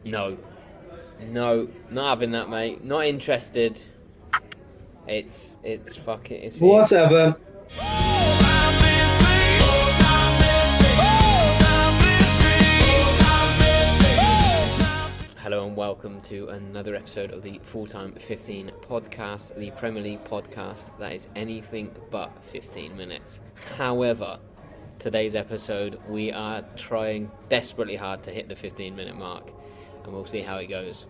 No, not having that, mate. Not interested. It's fucking. Whatever. Hello and welcome to another episode of the Full-Time 15 podcast, the Premier League podcast that is anything but 15 minutes. However, today's episode we are trying desperately hard to hit the 15-minute mark, and we'll see how it goes.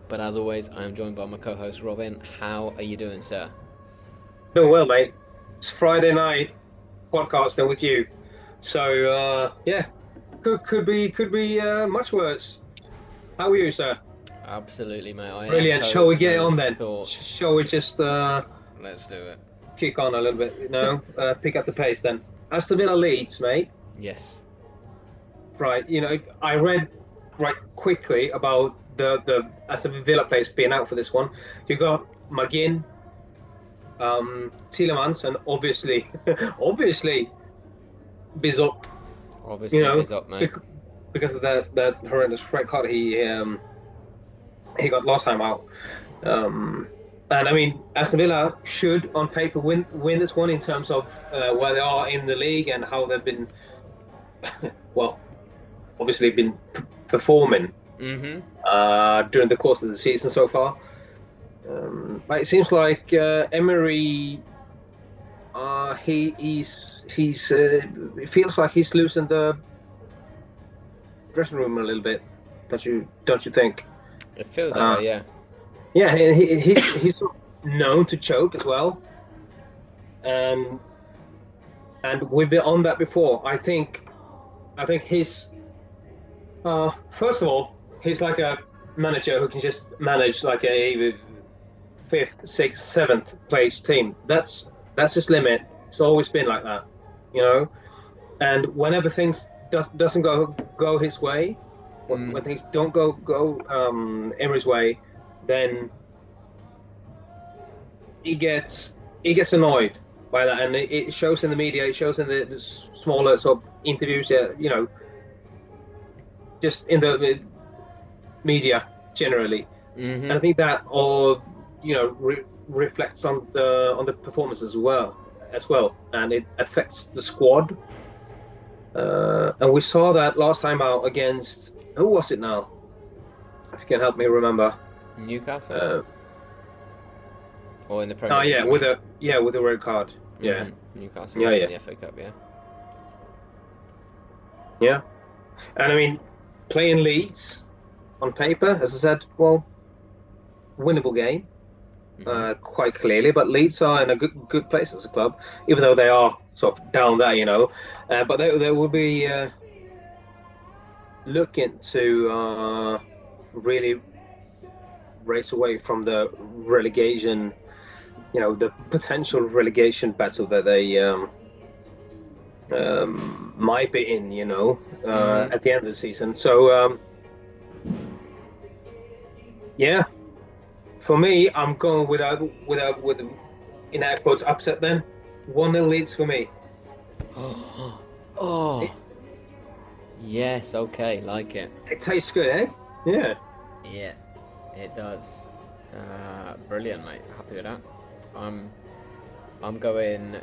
But as always, I am joined by my co-host Robin. How are you doing, sir? Doing well, mate. It's Friday night podcasting with you, so yeah, could be much worse. How are you, sir? Absolutely, mate. Brilliant. Shall we get on then? Thoughts. Shall we just Let's do it. kick on a little bit? Pick up the pace then. Aston Villa Leeds, mate. Yes. Right. I read right quickly about the Aston Villa players being out for this one. You got McGinn, Tielemans, and obviously Bizot. Obviously, Bizot, mate. Because of that horrendous red card he got last time out. And I mean, Aston Villa should, on paper, win this one in terms of where they are in the league and how they've been, obviously been performing during the course of the season so far. But it seems like Emery, it feels like he's losing the dressing room a little bit. Don't you think? It feels that way, yeah. Yeah, he's known to choke as well, and we've been on that before. I think he's first of all, he's like a manager who can just manage like a 5th, 6th, 7th place team. That's his limit. It's always been like that, And whenever things doesn't go his way, when things don't go Emery's way, then he gets annoyed by that, and it shows in the media. It shows in the smaller sort of interviews. Just in the media generally, and I think that all reflects on the performance as well, and it affects the squad. And we saw that last time out against, who was it now? If you can help me remember. Newcastle. Or in the Premier League. with a red card. Yeah. Newcastle. In the FA Cup. Yeah. Yeah, and I mean, playing Leeds on paper, as I said, winnable game, quite clearly. But Leeds are in a good place as a club, even though they are sort of down there, but they will be looking to really race away from the relegation, the potential relegation battle that they might be in, at the end of the season. So, for me, I'm going with in air quotes upset then. 1-0 Leeds for me. Oh. Yes, okay, like it. It tastes good, eh? Yeah. Yeah, it does. Brilliant, mate. Happy with that. I'm going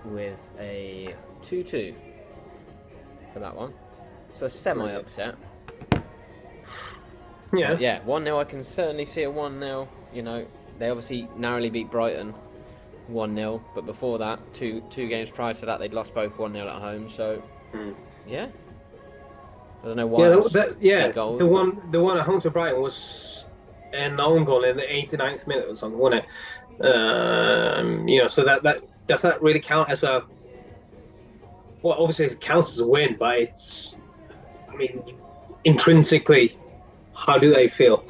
with a 2-2 for that one. So semi-upset. Yeah. But yeah, 1-0. I can certainly see a 1-0. They obviously narrowly beat Brighton 1-0, but before that, two games prior to that, they'd lost both 1-0 at home. So, yeah. I don't know why. Goals, the one at home to Brighton was an own goal in the 89th minute or something, wasn't it? So that does that really count as a? Well, obviously it counts as a win, but it's, I mean, intrinsically, how do they feel?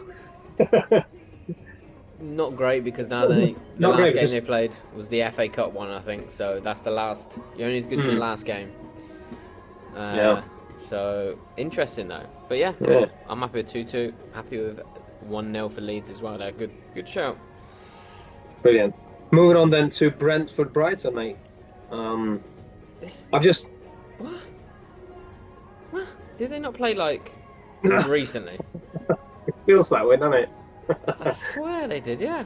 Not great, because now the last game they played was the FA Cup one, I think. So that's the last. You're only as good as your last game. So interesting though. But yeah. I'm happy with 2-2. Happy with 1-0 for Leeds as well. They're good shout. Brilliant. Moving on then to Brentford Brighton, mate. I've just. What? Did they not play recently? Feels that way, doesn't it? I swear they did, yeah.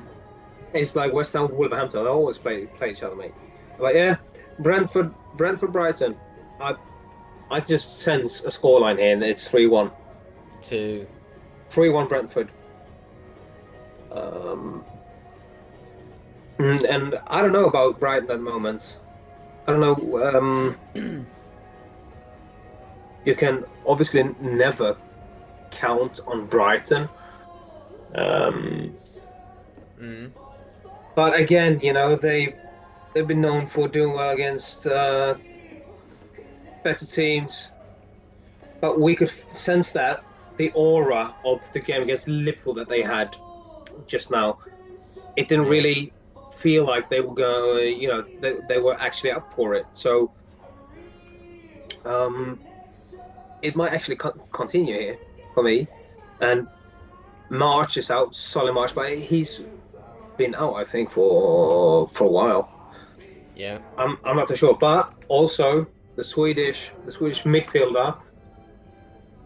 It's like West Ham, Wolverhampton. They always play each other, mate. Like, yeah, Brentford, Brighton. I just sense a scoreline here, and it's 3-1. 3-1 Brentford. And I don't know about Brighton at the moment. I don't know. You can obviously never count on Brighton. But again, you know, they've been known for doing well against better teams. But we could sense that the aura of the game against Liverpool that they had just now, it didn't really feel like they were going, you know, they were actually up for it. So it might actually continue here for me. And March is out, solid March, but he's been out, I think, for a while. Yeah, I'm not too sure, but also the Swedish midfielder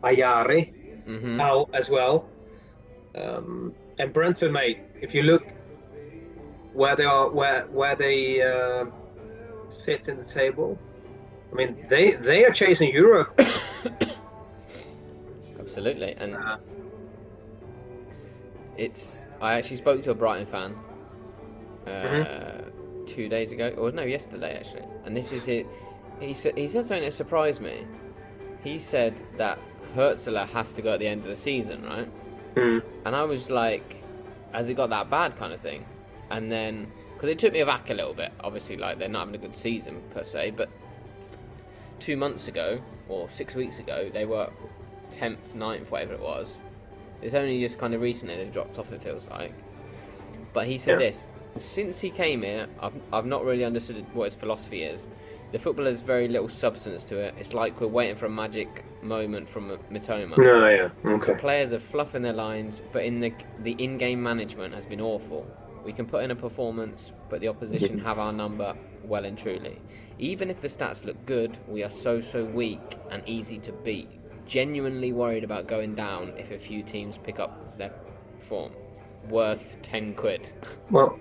Ayari out as well. And Brentford, mate, if you look where they are, where they sit in the table, I mean, they are chasing Europe. absolutely. And I actually spoke to a Brighton fan 2 days ago, or no, yesterday actually. And this is it. He said something that surprised me. He said that Hertzler has to go at the end of the season, right? And I was like, has it got that bad, kind of thing? And then, because it took me aback a little bit. Obviously, like, they're not having a good season per se, but 2 months ago or 6 weeks ago, they were 10th, 9th, whatever it was. It's only just kind of recently they've dropped off, it feels like. But he said this: since he came here, I've not really understood what his philosophy is. The football has very little substance to it. It's like we're waiting for a magic moment from Mitoma. No, yeah, okay. The players are fluffing their lines, but the in-game management has been awful. We can put in a performance, but the opposition have our number well and truly. Even if the stats look good, we are so weak and easy to beat. Genuinely worried about going down if a few teams pick up their form. Worth 10 quid. Well,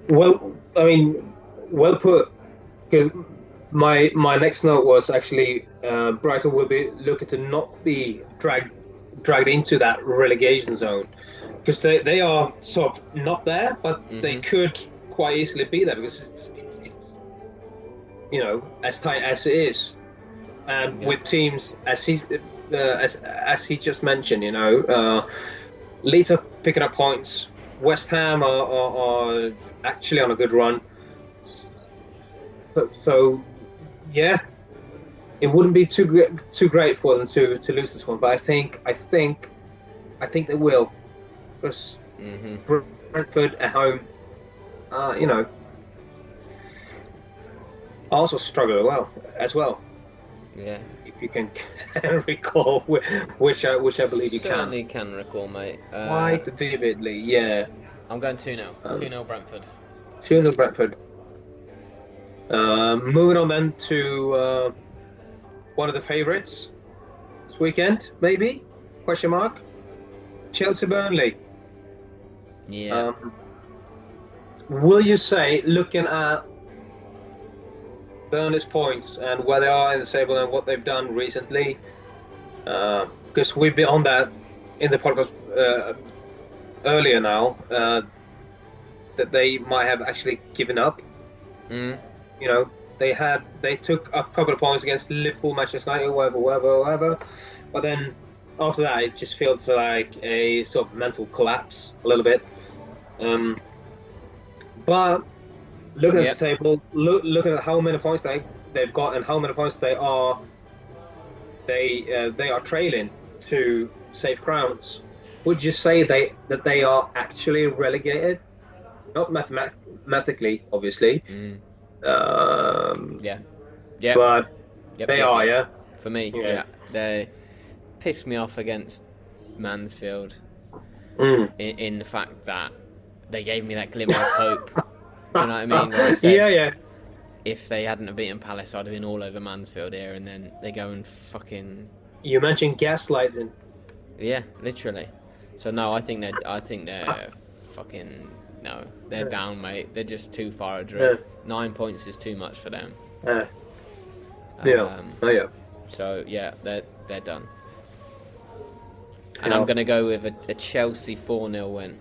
well, I mean, well put. Because my next note was actually Brighton will be looking to not be dragged into that relegation zone, because they are sort of not there, but they could quite easily be there, because it's you know, as tight as it is, and with teams as he just mentioned, you know, Leeds are picking up points. West Ham are actually on a good run. So, yeah, it wouldn't be too great for them to lose this one, but I think they will, because Brentford at home, you know, also struggle as well. Yeah. If you can recall, which I believe you certainly can recall, mate. Quite vividly, yeah. I'm going 2-0. 2-0 Brentford. 2-0 Brentford. Moving on then to one of the favourites this weekend, maybe? Question mark? Chelsea Burnley. Yeah. Will you say, looking at Burnley's points and where they are in the table and what they've done recently, because we've been on that in the podcast earlier now, that they might have actually given up. You know, they took a couple of points against Liverpool, Manchester United, whatever. But then after that, it just feels like a sort of mental collapse a little bit. But looking at the table, looking at how many points they've got and how many points they are trailing to safe grounds, would you say that they are actually relegated? Not mathematically, obviously. But they are, yeah. For me, they pissed me off against Mansfield in the fact that they gave me that glimmer of hope. Do you know what I mean? Where I said, if they hadn't have beaten Palace, I'd have been all over Mansfield here, and then they go and fucking... You mentioned gaslighting. Yeah, literally. So no, I think they're fucking no. They're down, mate. They're just too far adrift. 9 points is too much for them. Yeah. So yeah, they're done. And I'm going to go with a Chelsea 4-0 win.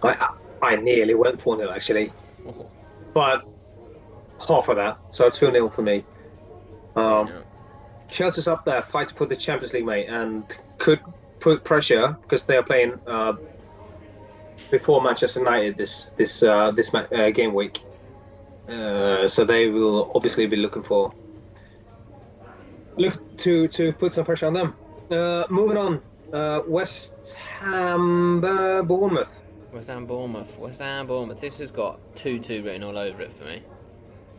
I nearly went 4-0 actually, Oh. but half of that, so 2-0 for me. Chelsea's up there fighting for the Champions League, mate, and could put pressure because they are playing before Manchester United this game week. So they will obviously be looking to put some pressure on them. Moving on, West Ham Bournemouth. West Ham Bournemouth. This has got 2-2 written all over it for me.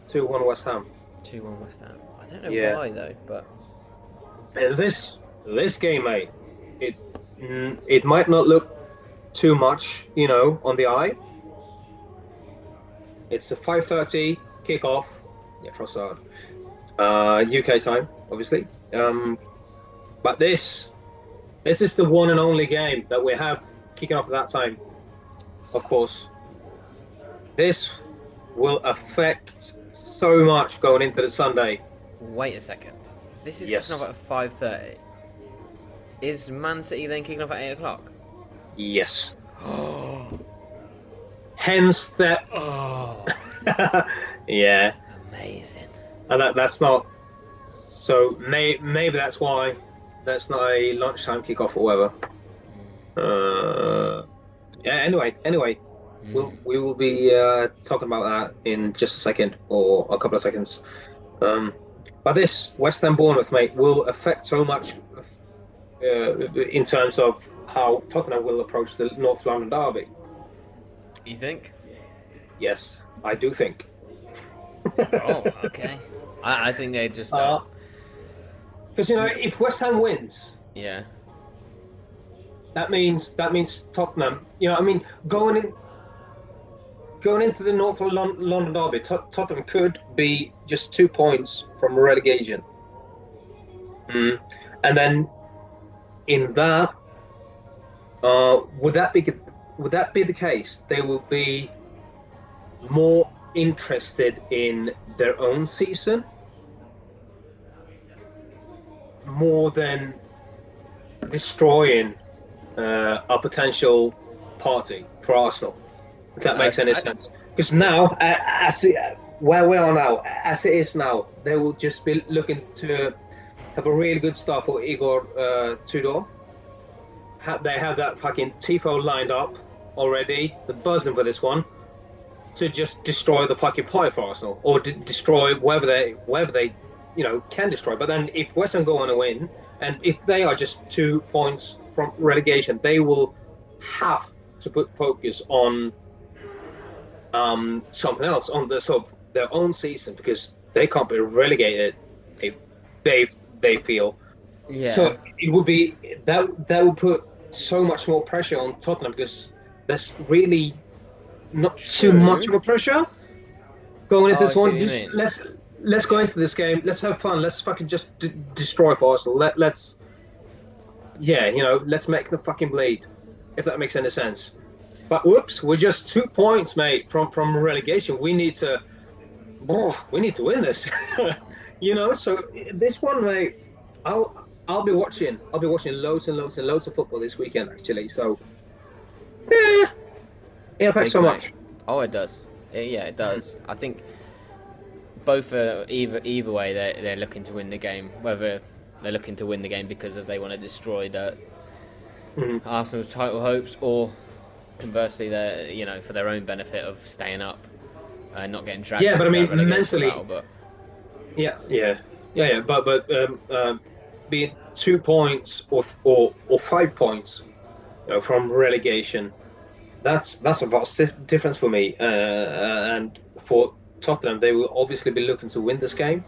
2-1 West Ham. 2-1 West Ham. I don't know why though, but this game, mate, it might not look too much, on the eye. It's a 5:30 kickoff. Yeah, Trossard. UK time, obviously. But this is the one and only game that we have kicking off at that time. Of course, this will affect so much going into the Sunday. Wait a second. This is Yes. kicking off at 5:30. Is Man City then kicking off at 8 o'clock? Yes. Hence that. Oh, Yeah. amazing. And that's not. So maybe that's why that's not a lunchtime kickoff or whatever. Yeah. Anyway, we will be talking about that in just a second or a couple of seconds. But this West Ham Bournemouth, mate, will affect so much in terms of how Tottenham will approach the North London derby. You think? Yes, I do think. Oh, okay. I think they just don't. Because if West Ham wins, Yeah. that means Tottenham. Going into the North London derby, Tottenham could be just 2 points from relegation. And then in that, would that be the case? They will be more interested in their own season more than destroying a potential party for Arsenal, if that makes any sense. Because now, where we are now, as it is now, they will just be looking to have a really good start for Igor Tudor. They have that fucking tifo lined up already. They're buzzing for this one to just destroy the fucking pie for Arsenal, or destroy wherever they can destroy. But then if West Ham go on a win, and if they are just 2 points from relegation, they will have to put focus on something else, on their own season, because they can't be relegated if they feel. Yeah. So it would be that will put so much more pressure on Tottenham, because there's really not too much of a pressure going into this one. Let's go into this game. Let's have fun. Let's fucking just destroy Arsenal. Let's make the fucking bleed, if that makes any sense. But whoops, we're just 2 points, mate, from relegation. We need to win this. So this one, mate, I'll be watching loads and loads and loads of football this weekend, actually. So it affects so much. Oh, it does. It does. I think both either way they're looking to win the game. Whether they're looking to win the game because they want to destroy Arsenal's title hopes, or conversely, they're for their own benefit of staying up and not getting dragged. Yeah, but I mean mentally. Battle, but... Yeah. But being 2 points or 5 points, from relegation, that's a vast difference for me. And for Tottenham, they will obviously be looking to win this game,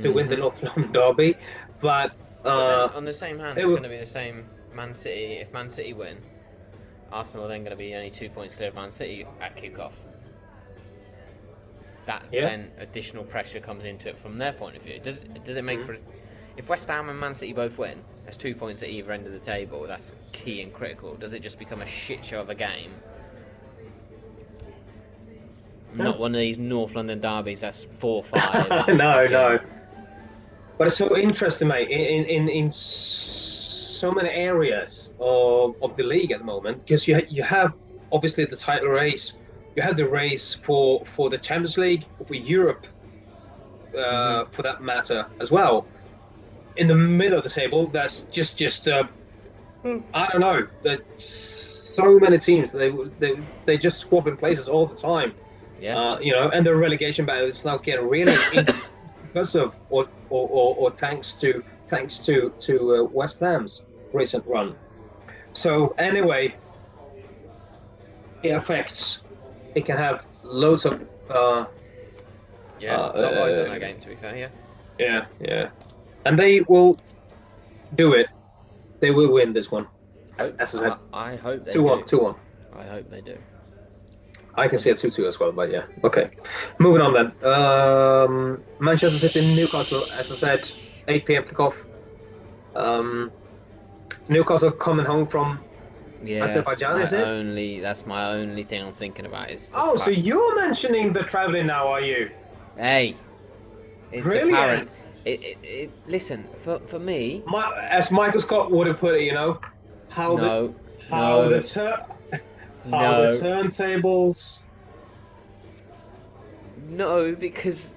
to win the North London derby. But on the same hand, it's going to be the same. Man City. If Man City win, Arsenal are then going to be only 2 points clear of Man City at kick-off. Then additional pressure comes into it from their point of view. Does it make for? If West Ham and Man City both win, there's 2 points at either end of the table. That's key and critical. Does it just become a shit show of a game? Not one of these North London derbies that's 4-5. No. But it's so interesting, mate. In so many areas of the league at the moment, because you have obviously the title race, you have the race for the Champions League, for Europe, for that matter as well. In the middle of the table, that's just I don't know. There's so many teams. They just swap in places all the time. Yeah. And the relegation battle is now getting really because of or thanks to West Ham's recent run. So anyway, it can have loads of not wide on that game, to be fair. Yeah, and they will do it. They will win this one. As I said, I hope they 2-1, do. 2-1. I hope they do. I can see a 2-2 as well, but yeah. Okay. Moving on then. Manchester City, Newcastle, as I said, 8 p.m. kickoff. Newcastle coming home from Azerbaijan, is it? That's my only thing I'm thinking about is. So you're mentioning the travelling now, are you? Hey, it's Brilliant. apparent. Listen, for me. As Michael Scott would have put it, how the turntables. No, because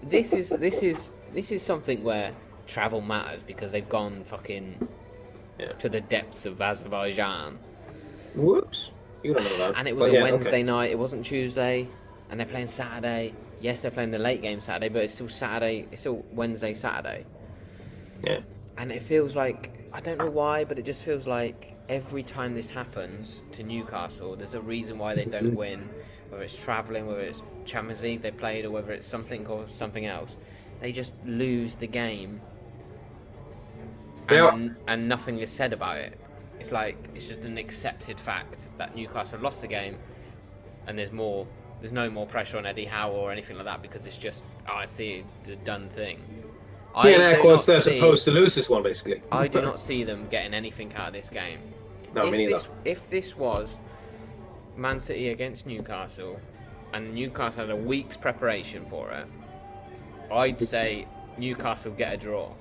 this is something where travel matters because they've gone fucking to the depths of Azerbaijan. Whoops. You don't know that. And it was a Wednesday night, it wasn't Tuesday, and they're playing Saturday. Yes, they're playing the late game Saturday, but it's still Saturday. It's still Wednesday, Saturday. Yeah. And it feels like, I don't know why, but it just feels like every time this happens to Newcastle, there's a reason why they don't win. Whether it's travelling, whether it's Champions League they played, or whether it's something or something else. They just lose the game. And nothing is said about it. It's like, it's just an accepted fact that Newcastle lost the game, and there's no more pressure on Eddie Howe or anything like that because it's just, it's the done thing. Of course they're supposed to lose this one, basically. I do not see them getting anything out of this game. No, me neither. If this was Man City against Newcastle, and Newcastle had a week's preparation for it, I'd say Newcastle get a draw.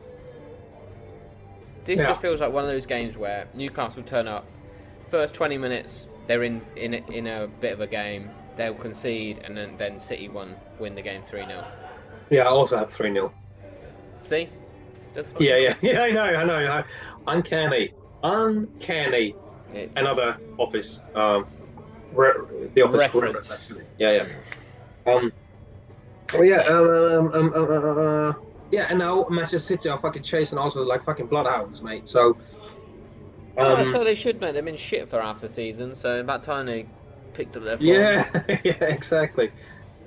This just feels like one of those games where Newcastle turn up, first 20 minutes, they're in a bit of a game, they'll concede, and then City win the game 3-0. Yeah, I also have 3-0. See? That's fine. Yeah, I know. Uncanny. It's another office. The office reference, actually. Yeah. And now Manchester City are fucking chasing also like fucking bloodhounds, mate. So. So they should, mate. They've been shit for half a season, so about time they picked up their form. Yeah, exactly.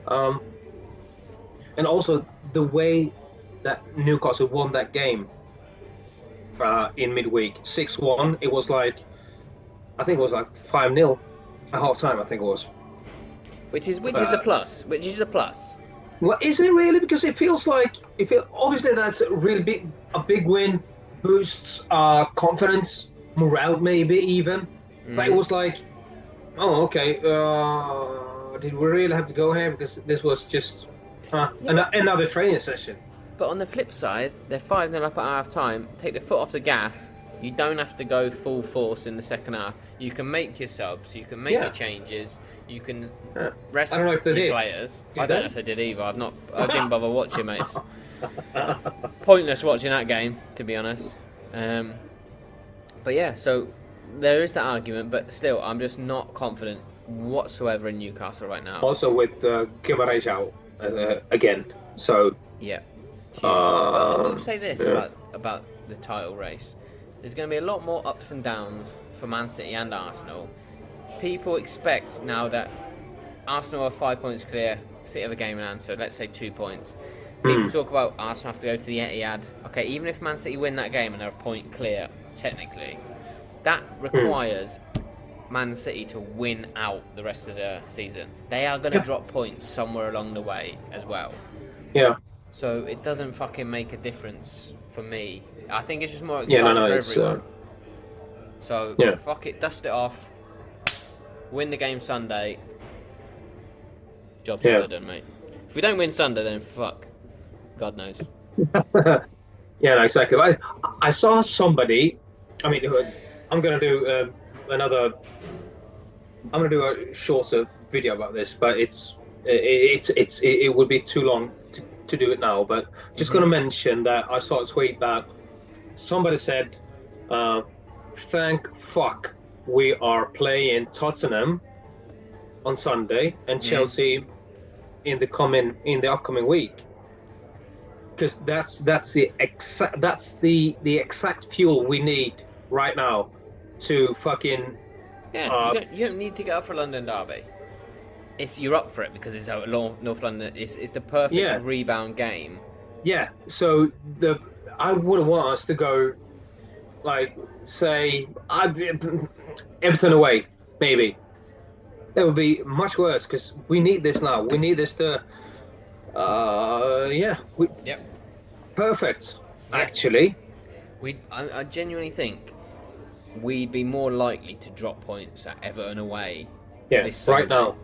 And also the way that Newcastle won that game in midweek, 6-1. It was like, I think it was like 5-0 at half time. I think it was. Which is a plus. Well, is it really? Because it feels like obviously that's a big win, boosts confidence, morale, maybe even. But it was like, oh, okay. Did we really have to go here? Because this was just another training session. But on the flip side, they're 5-0 up at half time. Take the foot off the gas. You don't have to go full force in the second half. You can make your subs. You can make your changes. You can rest your players. I don't know if they did either. I didn't bother watching, mate. It's pointless watching that game, to be honest. But yeah, so there is that argument, but still, I'm just not confident whatsoever in Newcastle right now. Also with Gameweek out again, so yeah. But I will say this about the title race. There's going to be a lot more ups and downs for Man City and Arsenal. People expect now that Arsenal are 5 points clear, City have a game in hand, so let's say 2 points. People talk about Arsenal have to go to the Etihad. Okay, even if Man City win that game and they're a point clear, technically, that requires Man City to win out the rest of the season. They are going to drop points somewhere along the way as well. Yeah. So it doesn't fucking make a difference for me. I think it's just more Yeah, exciting for it's everyone. So yeah. fuck it, dust it off. Win the game Sunday. Job's good, done, mate. If we don't win Sunday, then fuck. God knows. Yeah, no, exactly. I saw somebody. I mean, I'm gonna do another. I'm gonna do a shorter video about this, but it would be too long to do it now. But just gonna mention that I saw a tweet that somebody said, "Thank fuck we are playing Tottenham on Sunday and Chelsea in the upcoming week." Because that's the exact fuel we need right now to fucking. Yeah, you don't need to get up for a London derby. You're up for it because it's out North London. It's the perfect rebound game. Yeah, so I wouldn't want us to go, like, say Everton away, maybe. That would be much worse because we need this now. We need this to. Perfect. Actually, I genuinely think we'd be more likely to drop points at Everton away. Yeah, this Sunday. right now,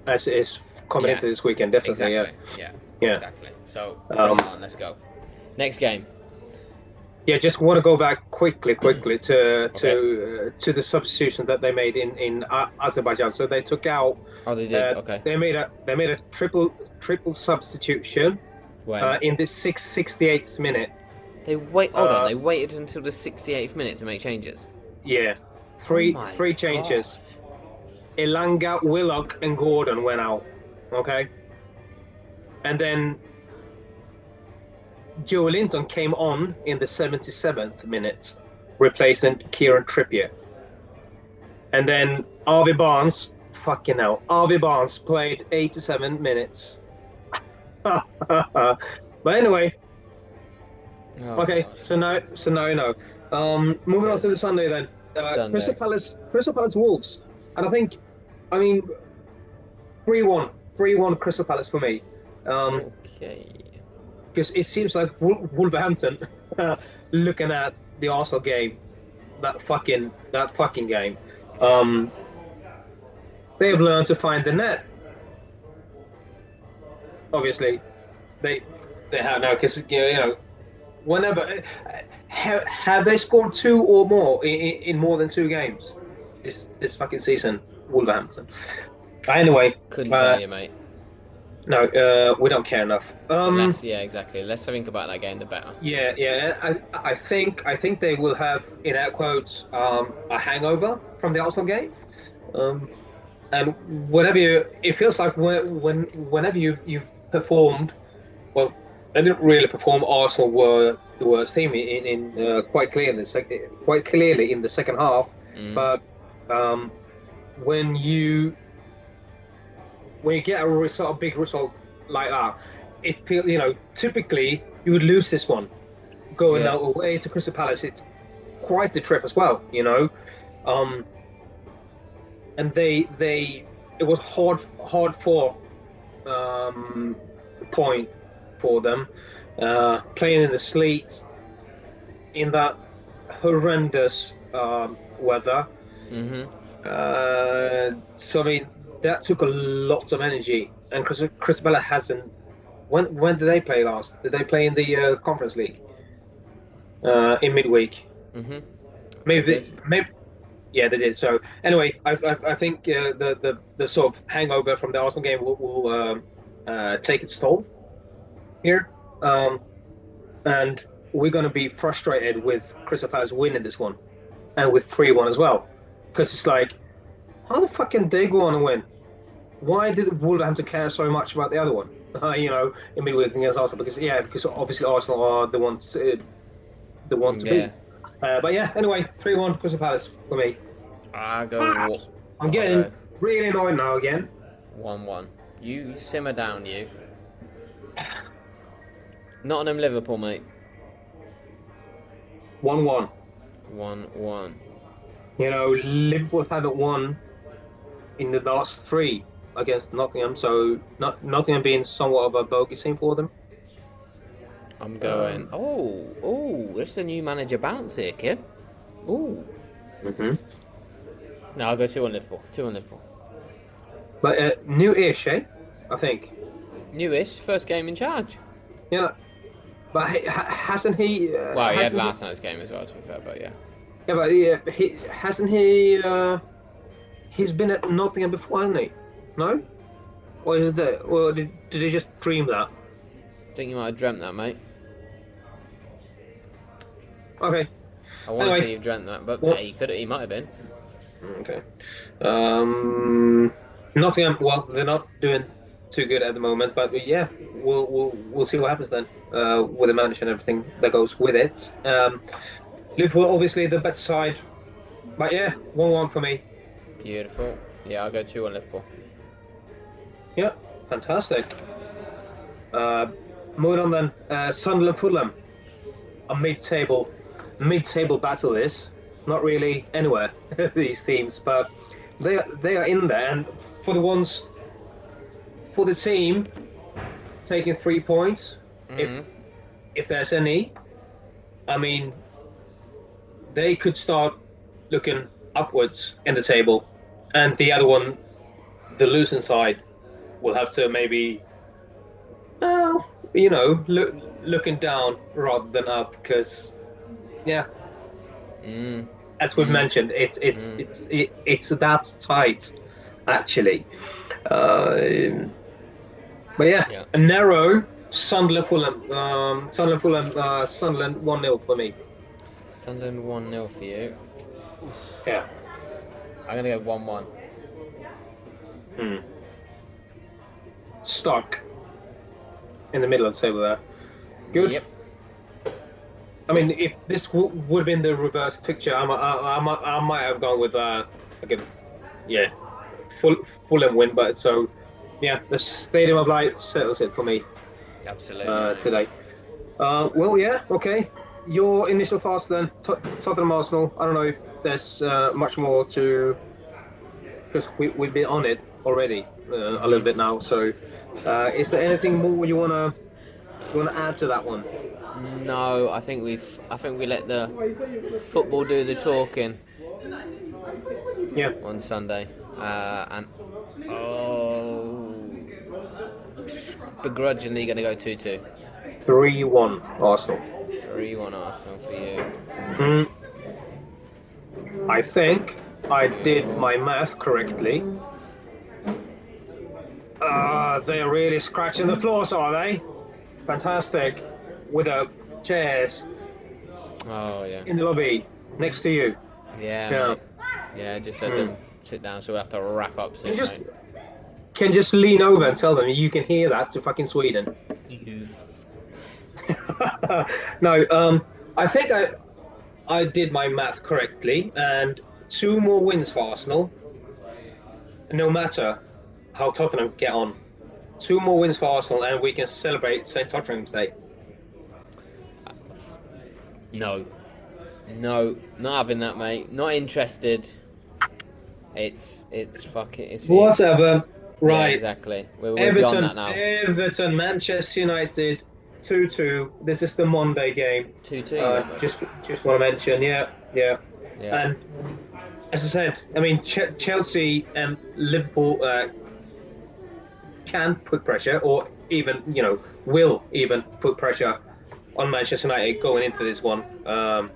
as it is coming into this weekend, definitely. Exactly. Yeah. Exactly. So bring it on. Let's go. Next game. Yeah, just want to go back quickly to the substitution that they made in Azerbaijan. So they took out. Oh, they did. Okay. They made a triple substitution in the 68th minute. They They waited until the 68th minute to make changes. Yeah, three changes. Elanga, Willock, and Gordon went out. Okay, and then Joe Linton came on in the 77th minute, replacing Kieran Trippier. And then Harvey Barnes, fucking hell, Harvey Barnes played 87 minutes. But anyway, okay, God. So now you know. Moving on to the Sunday then. Crystal Palace Wolves, and I mean, 3-1 Crystal Palace for me. Okay. Because it seems like Wolverhampton, looking at the Arsenal game, that fucking game, they have learned to find the net. Obviously, they have now because whenever have they scored 2 or more in more than 2 games this fucking season, Wolverhampton. Anyway, couldn't tell you, mate. No, we don't care enough. Exactly. Let's think about that game, the better. Yeah. I think they will have, in air quotes, a hangover from the Arsenal game. And it feels like whenever you've performed, well, they didn't really perform. Arsenal were the worst team in quite clearly in the second half. But when you get a big result like that, it feels, typically you would lose this one. Going out away to Crystal Palace, it's quite the trip as well, and it was hard for point for them, playing in the sleet in that horrendous weather. So I mean, that took a lot of energy, and Crystal Palace hasn't. When did they play last? Did they play in the Conference League in midweek? Maybe. Yeah, they did. So anyway, I think the sort of hangover from the Arsenal game will take its toll here, and we're going to be frustrated with Crystal Palace winning this one, and with 3-1 as well, because it's like, how the fuck can they go on and win? Why did Wolverhampton care so much about the other one? In midweek against Arsenal, because obviously Arsenal are the ones to beat. But yeah, anyway, 3-1 Crystal Palace for me. I go. I'm getting really annoyed now again. 1-1. You simmer down, you. Nottingham Liverpool, mate. 1-1. 1-1. Liverpool haven't won in the last 3 against Nottingham, so Nottingham being somewhat of a bogey team for them. I'm going. This is a new manager bounce here, kid. Ooh. No, I'll go 2-1 Liverpool. 2-1 Liverpool. But new-ish, I think. Newish, first game in charge. Yeah. But hasn't he? Well, he had last night's game as well, to be fair, but yeah. Yeah, but hasn't he? He's been at Nottingham before, hasn't he? No? Or is it that? Or did he just dream that? I think you might have dreamt that, mate. Okay. I want to say you've dreamt that, but he might have been. Okay. Nottingham. Well, they're not doing too good at the moment, but yeah, we'll see what happens then with the manager and everything that goes with it. Liverpool, obviously the better side, but yeah, 1-1 for me. Beautiful. Yeah, I'll go 2-1 Liverpool. Yeah, fantastic. Moving on then, Sunderland Fulham, a mid-table battle. This not really anywhere these teams, but they are in there, and for the team taking 3 points, if there's any, I mean, they could start looking upwards in the table, and the other one, the losing side, will have to maybe, looking down rather than up, because, yeah, as we've mentioned, it's that tight, actually. But yeah, a narrow Sunderland Fulham. Sunderland 1-0 for me. Sunderland 1-0 for you. Yeah. I'm gonna go 1-1. Stuck in the middle of the table there. Good. Yep. I mean, if this would have been the reverse fixture, I might have gone with Fulham win. But so, yeah, the Stadium of Light settles it for me. Absolutely. Today. Well, yeah, okay. Your initial thoughts then, Tottenham Arsenal. I don't know if there's much more to, because we've been on it already a little bit now. So, is there anything more you wanna add to that one? No, I think we let the football do the talking. Yeah. On Sunday, begrudgingly going to go 2-2. 3-1 Arsenal. 3-1 Arsenal for you. I think I did my math correctly. They're really scratching the floors, are they? Fantastic. With chairs. Oh yeah. In the lobby, next to you. Yeah. Mate. Yeah. Just let them sit down, so we have to wrap up soon. Can just lean over and tell them you can hear that to fucking Sweden. No, I think I did my math correctly, and 2 more wins for Arsenal. No matter how Tottenham get on, 2 more wins for Arsenal, and we can celebrate St. Tottenham's Day. No, not having that, mate. Not interested. It's whatever. Right. Yeah, exactly. We're beyond that now. Everton, Manchester United, 2-2. This is the Monday game. 2-2. Just want to mention, yeah. And as I said, I mean, Chelsea and Liverpool can put pressure, or even will even put pressure on Manchester United going into this one. And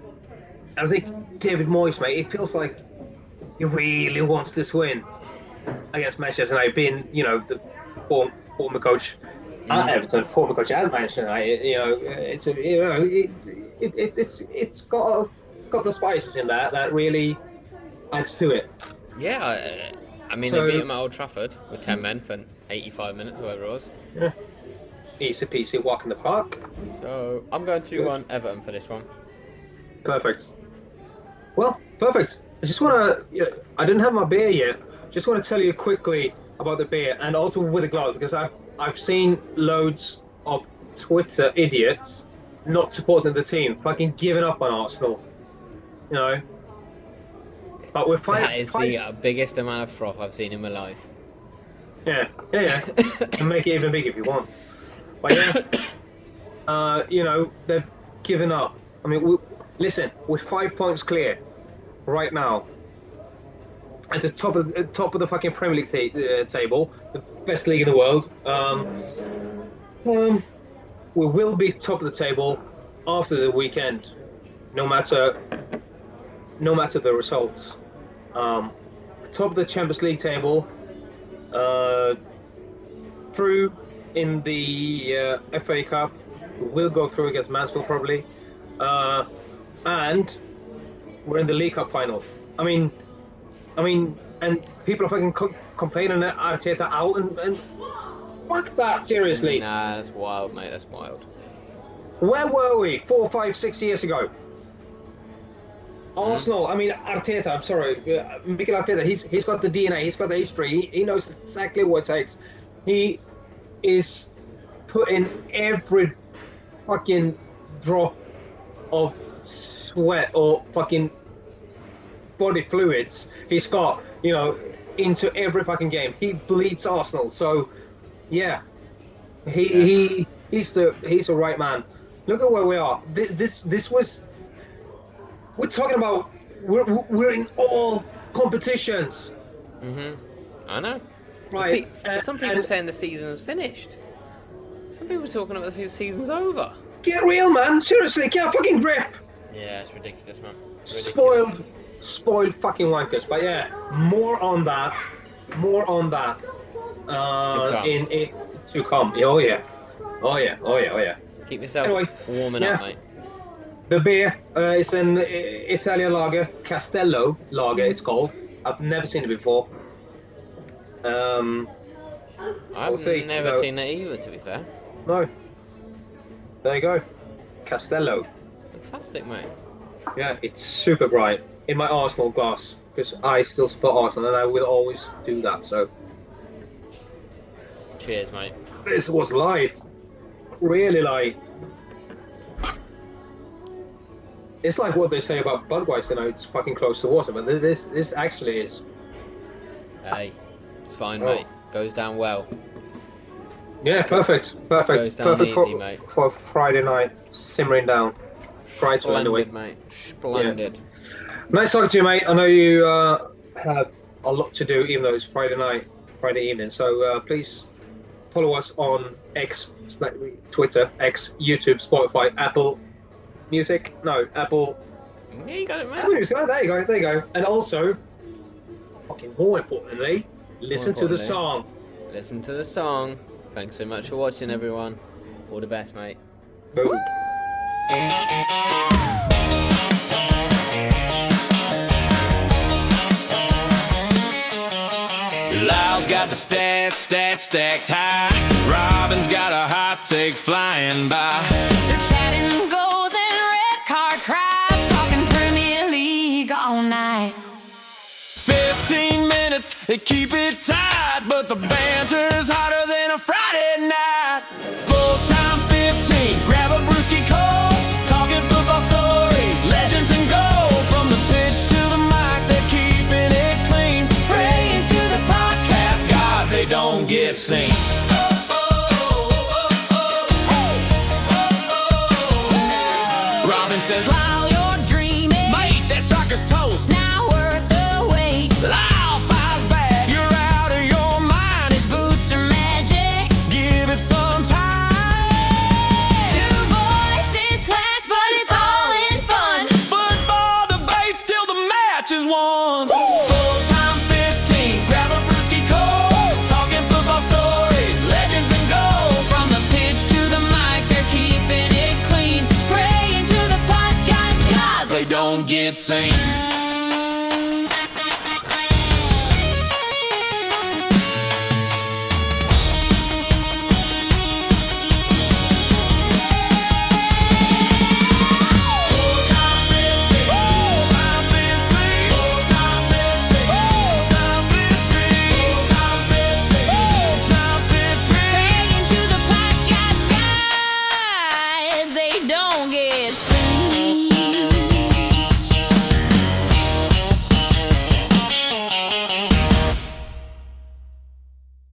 I think David Moyes, mate, it feels like he really wants this win against Manchester United, being the former coach at Everton, former coach at Manchester United. It's got a couple of spices in there that really adds to it. Yeah, I mean, they beat him at Old Trafford with 10 men for 85 minutes, whatever it was. Yeah. Easy peasy walk in the park. So I'm going 2-1 Everton for this one. Perfect. Well, perfect. I just want to. I didn't have my beer yet. Just want to tell you quickly about the beer, and also with the gloves, because I've seen loads of Twitter idiots not supporting the team, fucking giving up on Arsenal. But we're fighting. That is the biggest amount of froth I've seen in my life. Yeah. And make it even bigger if you want. But yeah. They've given up. I mean, listen, we're 5 points clear right now at the top of the fucking Premier League table, the best league in the world. We will be top of the table after the weekend, no matter the results. Top of the Champions League table, through in the FA Cup. We'll go through against Mansfield probably, and we're in the League Cup final. I mean, and people are fucking complaining that Arteta out, and fuck that, seriously. Nah, that's wild, mate. That's wild. Where were we 4, 5, 6 years ago? Arsenal. I mean, Arteta. I'm sorry, Mikel Arteta. He's got the DNA. He's got the history. He knows exactly what it takes. He is putting every fucking drop of sweat or fucking body fluids he's got, into every fucking game. He bleeds Arsenal. So, yeah, he's the right man. Look at where we are. This was. We're talking about. We're in all competitions. I know. Right. Some people saying the season is finished. Some people talking about the season's over. Get real, man. Seriously, get a fucking grip. Yeah, it's ridiculous, man. Ridiculous. Spoiled fucking wankers. But yeah, more on that. To come. Oh yeah. Keep yourself warming up, mate. The beer is an Italian lager, Castello lager. It's called. I've never seen it before. I've never seen it either, to be fair. No. There you go. Castello. Fantastic, mate. Yeah, it's super bright in my Arsenal glass because I still support Arsenal and I will always do that. So. Cheers, mate. This was light. Really light. It's like what they say about Budweiser, it's fucking close to water, but this actually is. Hey, it's fine, mate. Goes down well. Yeah, perfect. Goes down easy, mate. For Friday night, simmering down. Splendid, anyway. Mate. Splendid. Yeah. Nice talking to you, mate. I know you have a lot to do, even though it's Friday evening. So please follow us on X, Twitter, X, YouTube, Spotify, Apple Music. No, Apple. Yeah, you got it, mate. Apple Music. Oh, there you go. And also, fucking more importantly, listen to the song. Listen to the song. Thanks so much for watching, everyone. All the best, mate. Boom. Lyle's got the stats stacked high. Robin's got a hot take flying by. They're chatting goals and red card cries, talking Premier League all night. 15 minutes, they keep it tight, but the banter's hotter than a Friday night. Full-time 15, grab a brewski cold, talking football stories, legends and gold. From the pitch to the mic, they're keeping it clean. Praying to the podcast, God, they don't get seen. Robin says, Lyle, you're dreaming. mate, that striker's toast. Now worth the wait. Lyle fires back. You're out of your mind. His boots are magic. Give it some time. Two voices clash, but it's all in fun. Football debates till the match is won. Full-time 15, grab a brewski cold. Talking football stories, legends and gold. From the pitch to the mic, they're keeping it clean. Praying to the podcast, 'cause They don't get seen.